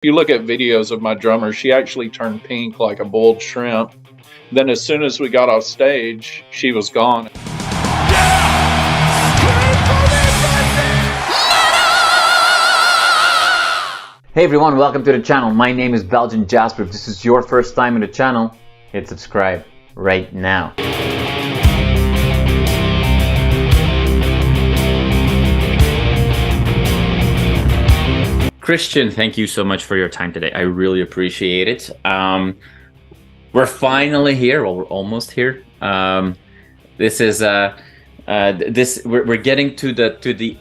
you look at videos of my drummer, she actually turned pink like a boiled shrimp. Then as soon as we got off stage, she was gone. Hey everyone, welcome to the channel. My name is Belgian Jasper. If this is your first time in the channel, hit subscribe right now. Christian, thank you so much for your time today. I really appreciate it. We're finally here. Well, we're almost here. This is we're getting to the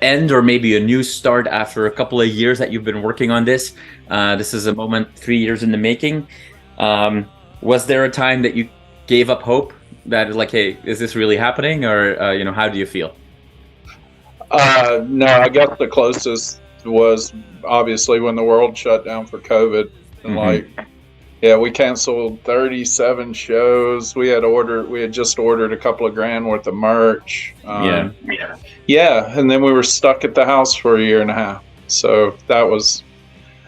end, or maybe a new start after a couple of years that you've been working on this. This is a moment 3 years in the making. Was there a time that you gave up hope, that like, hey, is this really happening, or how do you feel? No, I guess the closest was obviously when the world shut down for COVID. And we canceled 37 shows. We had just ordered a couple of grand worth of merch. And then we were stuck at the house for a year and a half. So that was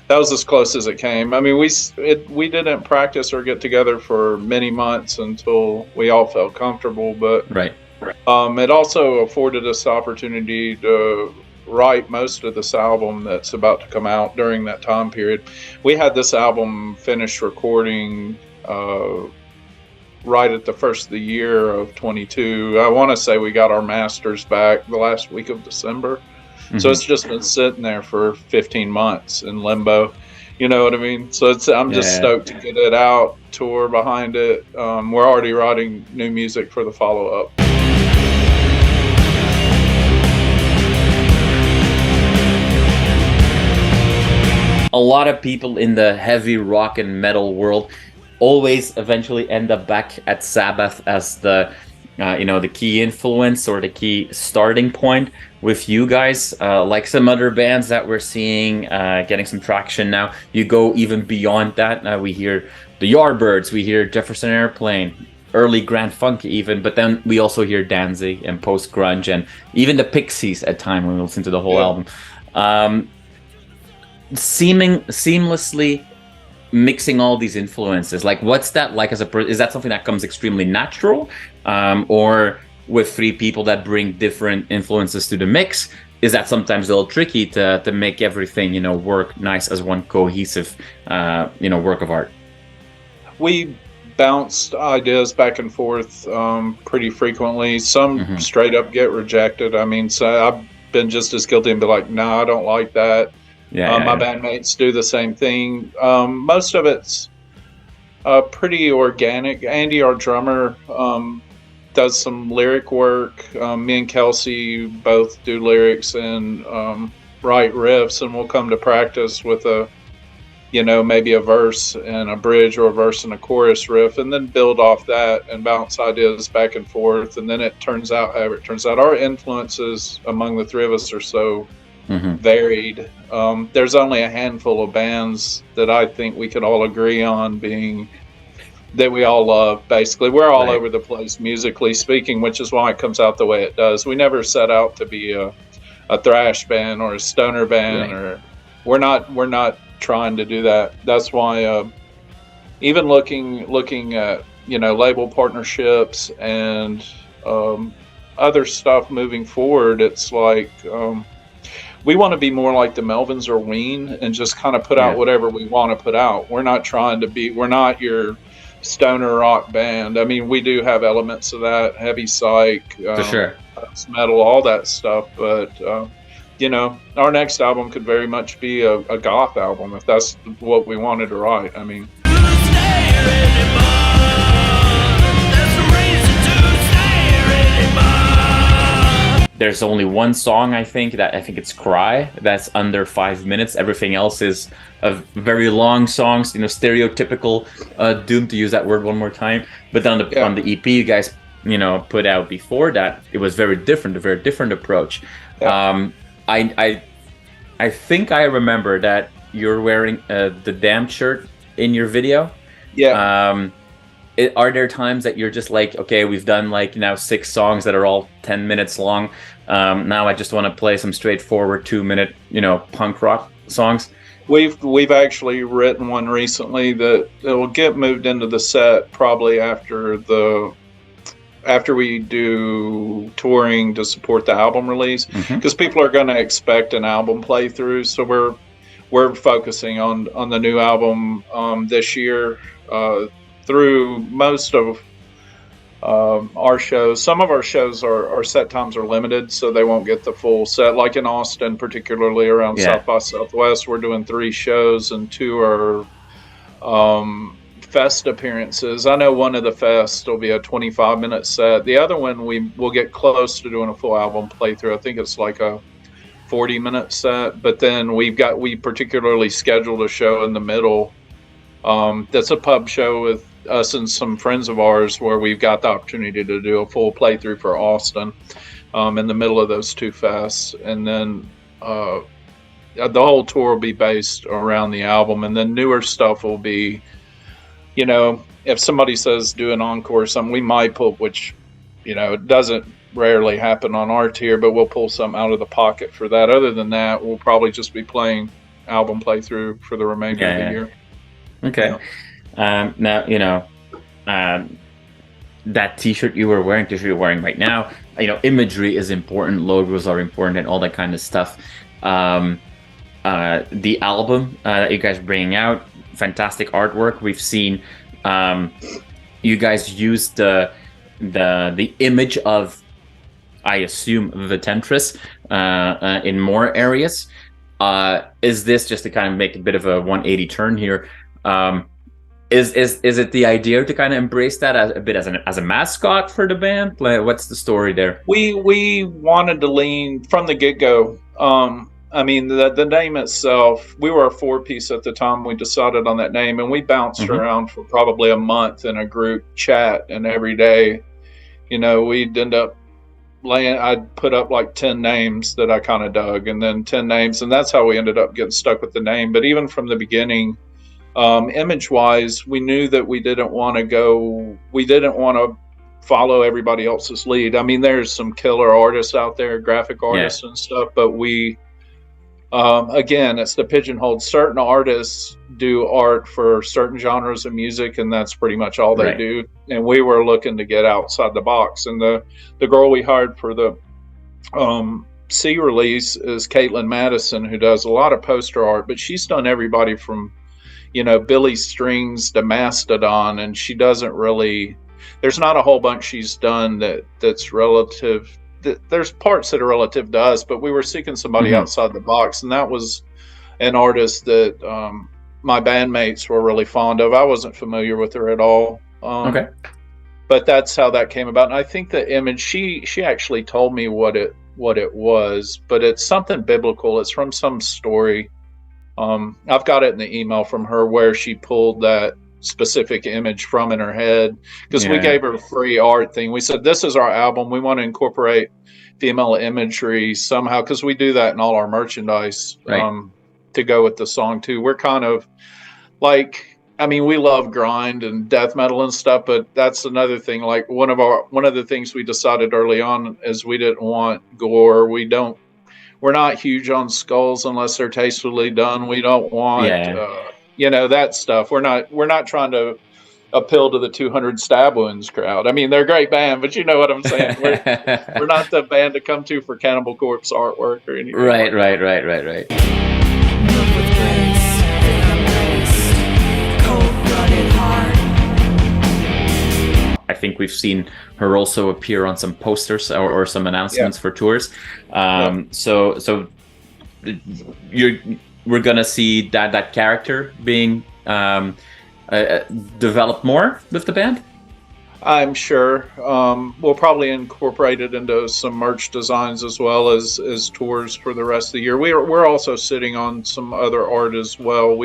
as close as it came. I mean, we didn't practice or get together for many months until we all felt comfortable. But it also afforded us the opportunity to write most of this album that's about to come out during that time period. We had this album finished recording right at the first of the year of 22. I want to say we got our masters back the last week of December. So it's just been sitting there for 15 months in limbo. You know what I mean? So I'm just stoked to get it out, tour behind it. We're already writing new music for the follow-up. A lot of people in the heavy rock and metal world always eventually end up back at Sabbath as the key influence or the key starting point. With you guys, like some other bands that we're seeing getting some traction now, you go even beyond that. We hear the Yardbirds, we hear Jefferson Airplane, early Grand Funk even, but then we also hear Danzig and post-grunge, and even the Pixies at time when we listen to the whole album. Seamlessly mixing all these influences, like what's that like is that something that comes extremely natural, or with three people that bring different influences to the mix, is that sometimes a little tricky to make everything work nice as one cohesive work of art? We bounced ideas back and forth pretty frequently. Some straight up get rejected. I mean, so I've been just as guilty and be like, no, I don't like that. My bandmates do the same thing. Most of it's pretty organic. Andy, our drummer, does some lyric work. Me and Kelsey both do lyrics and write riffs, and we'll come to practice with maybe a verse and a bridge, or a verse and a chorus riff, and then build off that and bounce ideas back and forth. And then it turns out however it turns out. Our influences among the three of us are so varied. There's only a handful of bands that I think we could all agree on being that we all love. Basically, we're all over the place musically speaking, which is why it comes out the way it does. We never set out to be a thrash band or a stoner band, or we're not trying to do that. That's why even looking at label partnerships and other stuff moving forward, it's like we want to be more like the Melvins or Ween and just kind of put out whatever we want to put out. We're not your stoner rock band. I mean, we do have elements of that, heavy psych, for sure, metal, all that stuff. But our next album could very much be a goth album if that's what we wanted to write. I mean, there's only one song I think it's Cry, that's under 5 minutes. Everything else is a very long songs, stereotypical, doomed to use that word one more time. But on the EP you guys put out before that, it was very different, a very different approach. I think I remember that you're wearing the Damned shirt in your video. Are there times that you're just like, okay, we've done like now 6 songs that are all 10 minutes long. Now I just want to play some straightforward 2-minute, punk rock songs. We've actually written one recently that will get moved into the set probably after we do touring to support the album release, because people are going to expect an album playthrough. So we're focusing on the new album this year through most of our shows. Some of our shows our set times are limited, so they won't get the full set. Like in Austin, particularly around South by Southwest, we're doing 3 shows and 2 are fest appearances. I know one of the fests will be a 25-minute set. The other one we'll get close to doing a full album playthrough. I think it's like a 40-minute set. But then we particularly scheduled a show in the middle. That's a pub show with us and some friends of ours where we've got the opportunity to do a full playthrough for Austin in the middle of those 2 fests. And then the whole tour will be based around the album, and then newer stuff will be, if somebody says do an encore or something, we might pull, which, it doesn't rarely happen on our tier, but we'll pull something out of the pocket for that. Other than that, we'll probably just be playing album playthrough for the remainder of the year. Okay. Now, that t-shirt you're wearing right now, imagery is important, logos are important, and all that kind of stuff. The album that you guys are bringing out, fantastic artwork. We've seen you guys use the image of, I assume, the Temptress in more areas. Is this just to kind of make a bit of a 180 turn here? Is it the idea to kind of embrace that as a mascot for the band? Like, what's the story there? We wanted to lean from the get-go. The name itself, we were a 4-piece at the time we decided on that name, and we bounced around for probably a month in a group chat, and every day, we'd end up I'd put up like 10 names that I kind of dug, and then 10 names, and that's how we ended up getting stuck with the name. But even from the beginning, image-wise, we knew that we didn't want to follow everybody else's lead. I mean, there's some killer artists out there, graphic artists and stuff, but we, again, it's the pigeonhole. Certain artists do art for certain genres of music, and that's pretty much all they do. And we were looking to get outside the box. And the girl we hired for the C release is Caitlin Madison, who does a lot of poster art, but she's done everybody from, Billy Strings to Mastodon, and she doesn't really, there's not a whole bunch she's done that's relative. There's parts that are relative to us, but we were seeking somebody outside the box, and that was an artist that my bandmates were really fond of. I wasn't familiar with her at all. But that's how that came about. And I think the image, she actually told me what it was, but it's something biblical. It's from some story. I've got it in the email from her where she pulled that specific image from in her head, because we gave her a free art thing. We said, this is our album, we want to incorporate female imagery somehow, because we do that in all our merchandise to go with the song too. We're kind of like, we love grind and death metal and stuff, but that's another thing. Like one of the things we decided early on is we didn't want gore. We're not huge on skulls unless they're tastefully done. We don't want that stuff. We're not trying to appeal to the 200 stab wounds crowd. They're a great band, but you know what I'm saying. We're not the band to come to for Cannibal Corpse artwork or anything. Right. I think we've seen her also appear on some posters or some announcements for tours. So we're gonna see that character being developed more with the band. I'm sure we'll probably incorporate it into some merch designs as well as tours for the rest of the year. We're also sitting on some other art as well.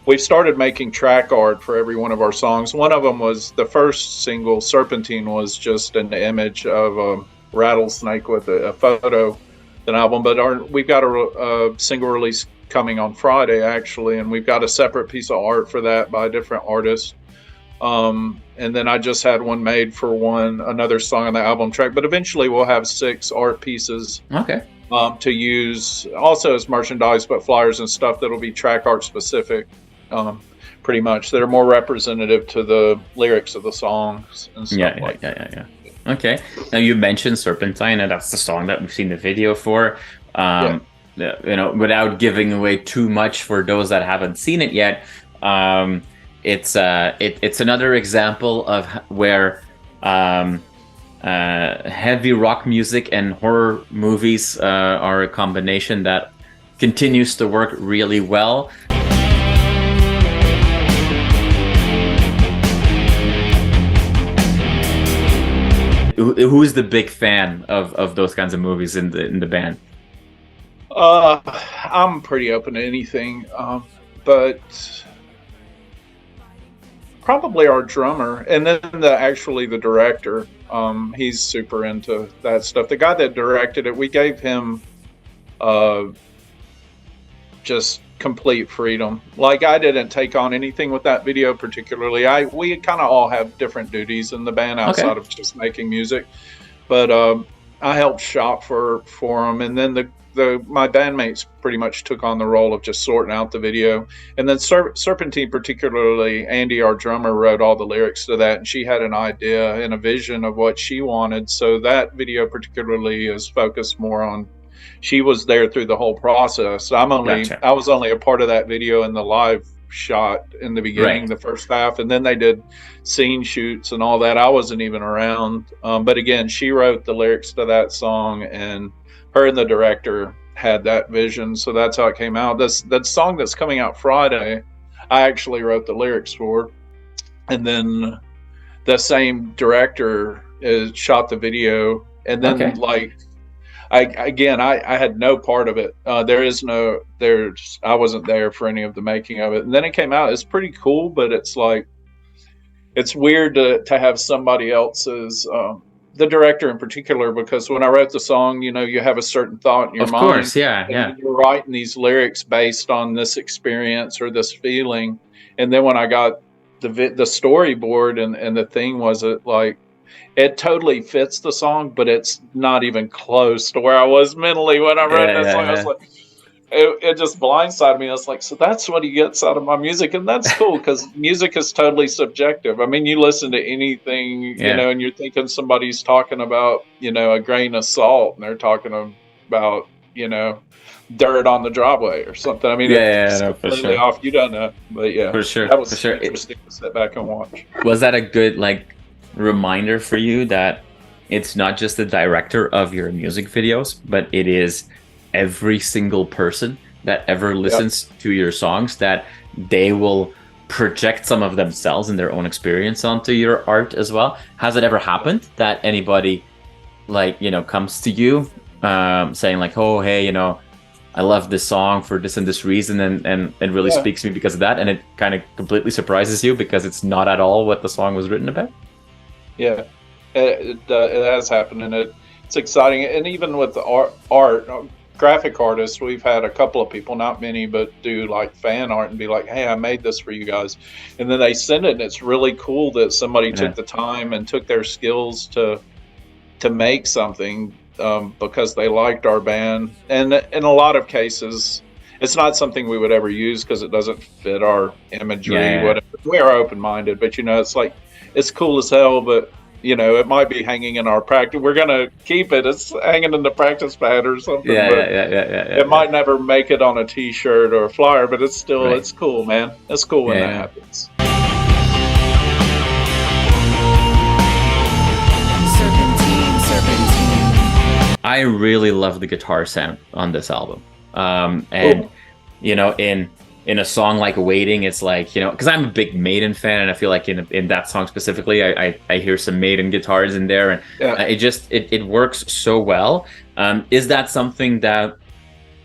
We've started making track art for every one of our songs. One of them was the first single, Serpentine, was just an image of a rattlesnake with a photo, an album. But we've got a single release coming on Friday, actually, and we've got a separate piece of art for that by a different artist. And then I just had one made for another song on the album track. But eventually we'll have 6 art pieces to use also as merchandise, but flyers and stuff that'll be track art specific, pretty much, that are more representative to the lyrics of the songs and stuff Yeah. Okay. Now you mentioned Serpentine, and that's the song that we've seen the video for. Without giving away too much for those that haven't seen it yet, it's another example of where heavy rock music and horror movies are a combination that continues to work really well. Who's the big fan of those kinds of movies in the band? I'm pretty open to anything, but probably our drummer, and then the director. He's super into that stuff. The guy that directed it, we gave him just complete freedom. Like, I didn't take on anything with that video particularly. We kind of all have different duties in the band outside of just making music, but I helped shop for him, and then my bandmates pretty much took on the role of just sorting out the video. And then Serpentine, particularly Andy, our drummer, wrote all the lyrics to that, and she had an idea and a vision of what she wanted. So that video particularly is focused more on, she was there through the whole process. I was only a part of that video in the live shot in the beginning, the first half, and then they did scene shoots and all that. I wasn't even around. But again, she wrote the lyrics to that song, and her and the director had that vision, so that's how it came out. That song that's coming out Friday, I actually wrote the lyrics for, and then the same director shot the video, and then I had no part of it. I wasn't there for any of the making of it, and then it came out. It's pretty cool, but it's like, it's weird to have somebody else's. The director in particular, because when I wrote the song, you have a certain thought in your mind. Of course, yeah. You're writing these lyrics based on this experience or this feeling, and then when I got the storyboard and the thing was, it totally fits the song, but it's not even close to where I was mentally when I wrote that song. I was like, it just blindsided me. I was like, so that's what he gets out of my music. And that's cool, because music is totally subjective. I mean, you listen to anything, and you're thinking somebody's talking about, a grain of salt, and they're talking about, dirt on the driveway or something. I mean, for sure. Off. You don't know, but for sure. That was interesting to sit back and watch. Was that a good, reminder for you that it's not just the director of your music videos, but it is every single person that ever listens to your songs, that they will project some of themselves and their own experience onto your art as well? Has it ever happened that anybody comes to you saying oh, hey, I love this song for this and this reason, and it really speaks to me because of that, and it kind of completely surprises you because it's not at all what the song was written about? Yeah, it has happened, and it's exciting. And even with the art, graphic artists, we've had a couple of people, not many, but do fan art and be like, hey, I made this for you guys, and then they send it, and it's really cool that somebody took the time and took their skills to make something because they liked our band. And in a lot of cases, it's not something we would ever use because it doesn't fit our imagery. Whatever. We are open-minded, but it's cool as hell, but it might be hanging in our practice. We're gonna keep it. It's hanging in the practice pad or something. It might never make it on a T-shirt or a flyer, but it's still it's cool, man. It's cool when that happens. Serpentine. I really love the guitar sound on this album, and in a song like Waiting, it's because I'm a big Maiden fan, and I feel like in that song specifically, I hear some Maiden guitars in there, and it works so well. Is that something that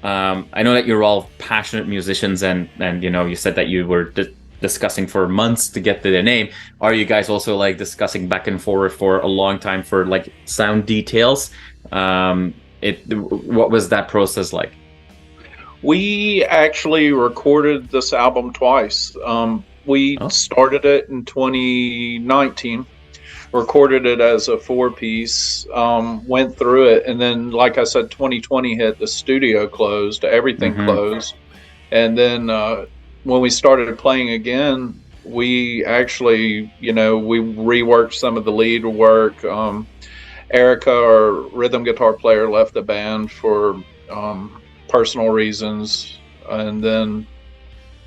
I know that you're all passionate musicians, and you said that you were discussing for months to get to the name. Are you guys also discussing back and forth for a long time for sound details? What was that process like? We actually recorded this album twice. We started it in 2019, recorded it as a 4-piece, went through it, and then, like I said, 2020 hit, the studio closed, everything closed. And then when we started playing again, we actually, we reworked some of the lead work. Erica, our rhythm guitar player, left the band for personal reasons, and then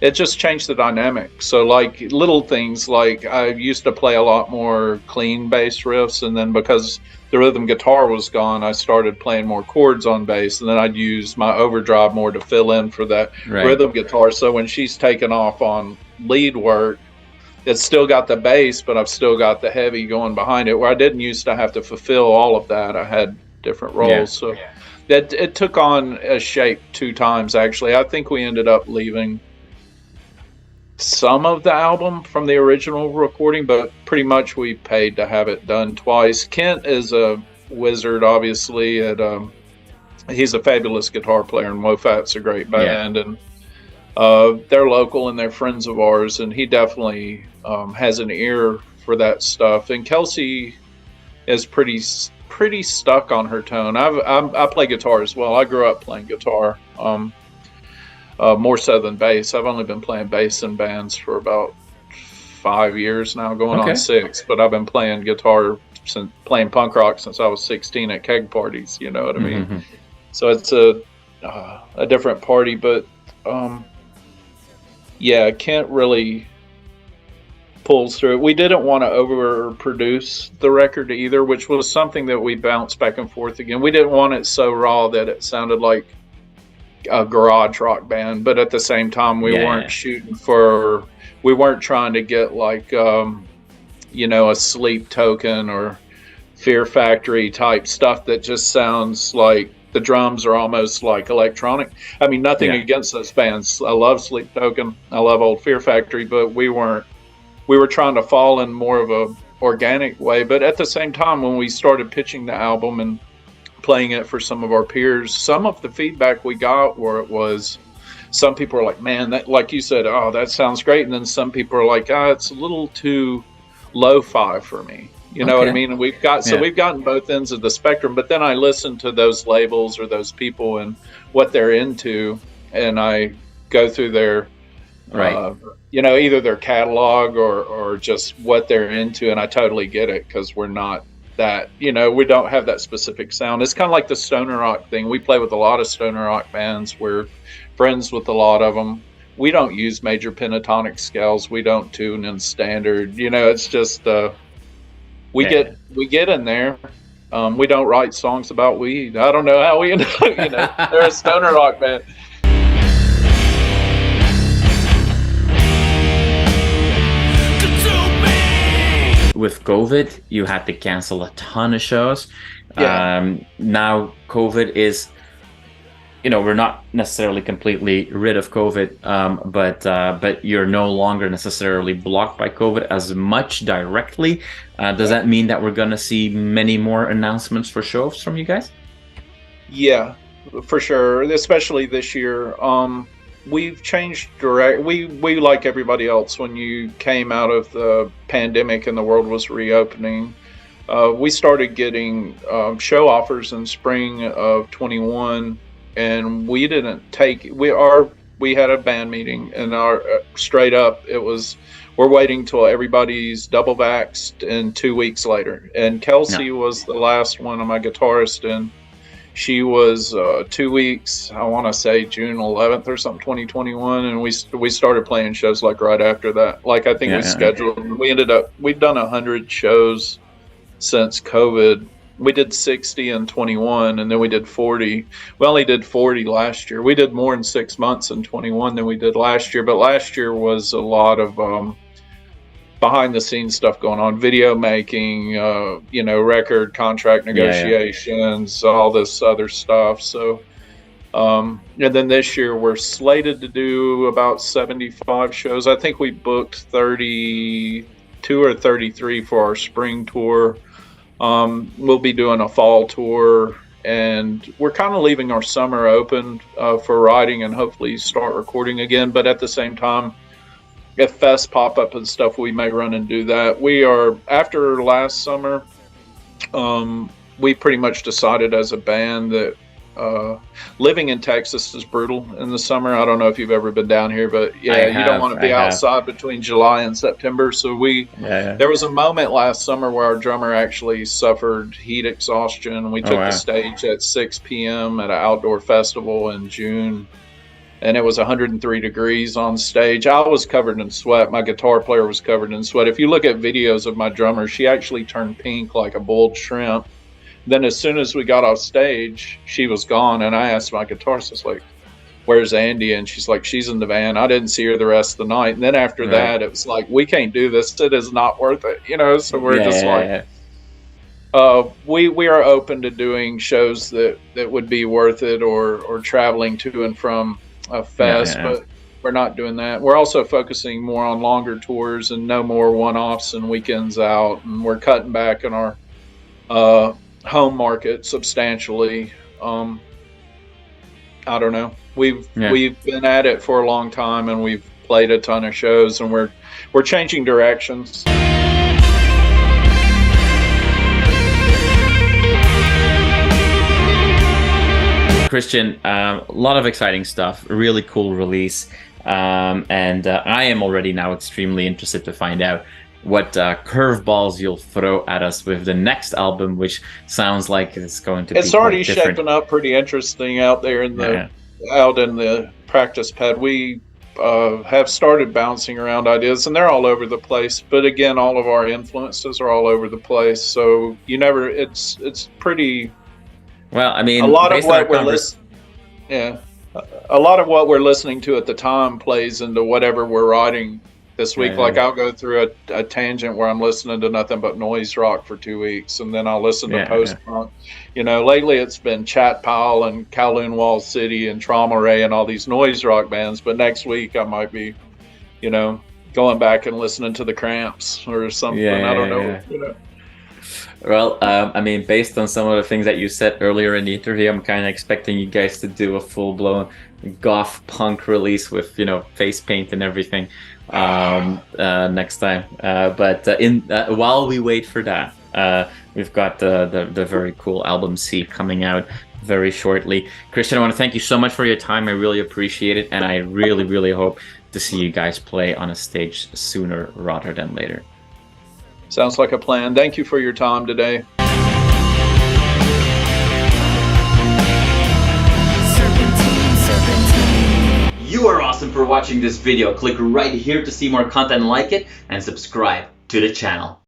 it just changed the dynamic. So like little things, like I used to play a lot more clean bass riffs, and then because the rhythm guitar was gone, I started playing more chords on bass, and then I'd use my overdrive more to fill in for that rhythm guitar. So when she's taken off on lead work, it's still got the bass, but I've still got the heavy going behind it, where I didn't used to have to fulfill all of that. I had different roles. So that it took on a shape 2 times, actually. I think we ended up leaving some of the album from the original recording, but pretty much we paid to have it done twice. Kent is a wizard, obviously. He's a fabulous guitar player, and Wofat's a great band. And they're local and they're friends of ours, and he definitely has an ear for that stuff. And Kelsey is pretty stuck on her tone. I play guitar as well. I grew up playing guitar, more so than bass. I've only been playing bass in bands for about 5 years now, going on 6. But I've been playing guitar playing punk rock since I was 16 at keg parties. You know what I mean? So it's a different party, but. Kent really pulls through it. We didn't want to overproduce the record either, which was something that we bounced back and forth again. We didn't want it so raw that it sounded like a garage rock band, but at the same time, we weren't shooting for. We weren't trying to get like, a Sleep Token or Fear Factory type stuff that just sounds like. The drums are almost like electronic. I mean, nothing against those bands. I love Sleep Token. I love old Fear Factory, but we were trying to fall in more of a organic way. But at the same time, when we started pitching the album and playing it for some of our peers, some of the feedback we got was some people are like, man, that, like you said, oh, that sounds great. And then some people are like, it's a little too lo-fi for me. You know what I mean? And we've gotten both ends of the spectrum, but then I listen to those labels or those people and what they're into, and I go through their, either their catalog or just what they're into, and I totally get it, because we're not that, we don't have that specific sound. It's kind of like the stoner rock thing. We play with a lot of stoner rock bands. We're friends with a lot of them. We don't use major pentatonic scales. We don't tune in standard. It's just... We get in there. We don't write songs about weed. I don't know how we end up, they're a stoner rock band. With COVID, you had to cancel a ton of shows. Now COVID is, we're not necessarily completely rid of COVID, but you're no longer necessarily blocked by COVID as much directly. Does that mean that we're going to see many more announcements for shows from you guys? Yeah, for sure. Especially this year. We've changed we like everybody else, when you came out of the pandemic and the world was reopening, we started getting show offers in spring of 21. And we didn't take. We had a band meeting, and our straight up, it was, we're waiting till everybody's double vaxxed, and 2 weeks later. And Kelsey was the last one of my guitarists, and she was 2 weeks. I want to say June 11th or something, 2021, and we started playing shows like right after that. Like I think we scheduled. We've done 100 shows since COVID. We did 60 in 21, and then we did 40. We only did 40 last year. We did more in 6 months in 21 than we did last year. But last year was a lot of behind the scenes stuff going on, video making, record contract negotiations, all this other stuff. So, and then this year we're slated to do about 75 shows. I think we booked 32 or 33 for our spring tour. We'll be doing a fall tour, and we're kind of leaving our summer open for writing and hopefully start recording again. But at the same time, if fests pop up and stuff, we may run and do that. We are, after last summer, we pretty much decided as a band that living in Texas is brutal in the summer. I don't know if you've ever been down here, but yeah, you don't want to be outside between July and September. So there was a moment last summer where our drummer actually suffered heat exhaustion. We took the stage at 6 p.m. at an outdoor festival in June, and it was 103 degrees on stage. I was covered in sweat. My guitar player was covered in sweat. If you look at videos of my drummer, she actually turned pink like a boiled shrimp. Then as soon as we got off stage, she was gone. And I asked my guitarist, I was like, where's Andy? And she's like, she's in the van. I didn't see her the rest of the night. And then after that, it was like, we can't do this. It is not worth it. You know, so we're we are open to doing shows that would be worth it, or traveling to and from a fest, but we're not doing that. We're also focusing more on longer tours and no more one-offs and weekends out. And we're cutting back on our home market substantially. I don't know. We've been at it for a long time, and we've played a ton of shows, and we're changing directions. Christian, a lot of exciting stuff. Really cool release, and I am already now extremely interested to find out what curveballs you'll throw at us with the next album, which sounds like it's going to be It's already shaping up pretty interesting out there in the out in the practice pad. We have started bouncing around ideas, and they're all over the place. But again, all of our influences are all over the place. So you never. It's pretty. Well, I mean, a lot of what we're listening. Yeah, a lot of what we're listening to at the time plays into whatever we're writing this week. Like I'll go through a tangent where I'm listening to nothing but noise rock for 2 weeks, and then I'll listen to post-punk. You know, lately it's been Chat Pile and Kowloon Wall City and Trauma Ray and all these noise rock bands. But next week I might be, you know, going back and listening to the Cramps or something. I don't know. You know. Well, I mean, based on some of the things that you said earlier in the interview, I'm kind of expecting you guys to do a full-blown goth punk release with, you know, face paint and everything next time. But while we wait for that, we've got the very cool album C coming out very shortly. Christian, I want to thank you so much for your time. I really appreciate it, and I really, really hope to see you guys play on a stage sooner rather than later. Sounds like a plan. Thank you for your time today. You are awesome for watching this video. Click right here to see more content like it and subscribe to the channel.